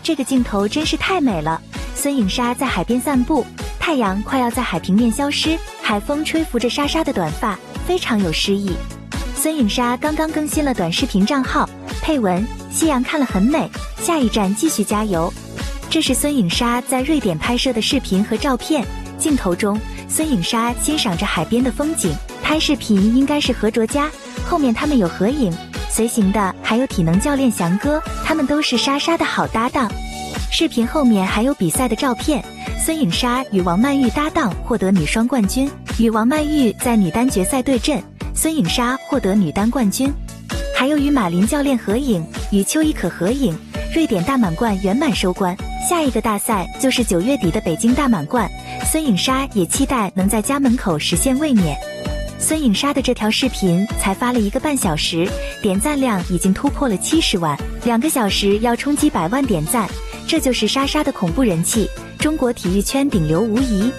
这个镜头真是太美了。孙颖莎在海边散步，太阳快要在海平面消失，海风吹拂着莎莎的短发，非常有诗意。孙颖莎刚刚更新了短视频账号，配文：夕阳看了很美，下一站继续加油。这是孙颖莎在瑞典拍摄的视频和照片，镜头中孙颖莎欣赏着海边的风景，拍视频应该是何卓佳，后面他们有合影，随行的还有体能教练翔哥，他们都是莎莎的好搭档。视频后面还有比赛的照片，孙颖莎与王曼玉搭档获得女双冠军，与王曼玉在女单决赛对阵，孙颖莎获得女单冠军。还有与马林教练合影，与邱怡可合影，瑞典大满贯圆满收官。下一个大赛就是9月底的北京大满贯，孙颖莎也期待能在家门口实现卫冕。孙颖莎的这条视频才发了1个半小时，点赞量已经突破了70万，2个小时要冲击100万点赞，这就是莎莎的恐怖人气，中国体育圈顶流无疑。